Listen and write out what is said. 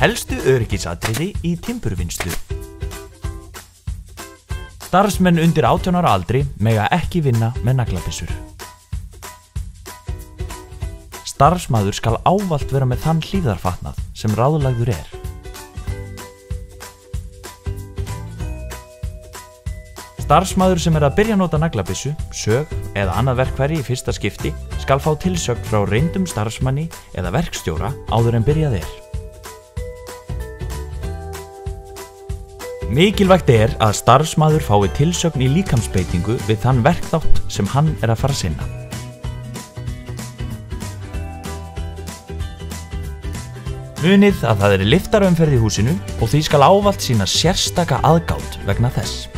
Helstu öryggisatriði í timburvinnslu. Starfsmenn undir 18 ára aldri mega ekki vinna með naglabyssur. Starfsmaður skal ávallt vera með þann hlífðarfatnað sem ráðlagður er. Starfsmaður sem að byrja að nota naglabyssu, sög eða annað verkfæri í fyrsta skipti skal fá tilsögn frá reyndum starfsmanni eða verkstjóra áður en byrjað er. Mikilvægt er að starfsmaður fái tilsögn í líkamsbeitingu við þann verkþátt sem hann er að fara að sinna. Munið að það er lyftarumferð í húsinu og því skal ávallt sýna sérstaka aðgát vegna þess.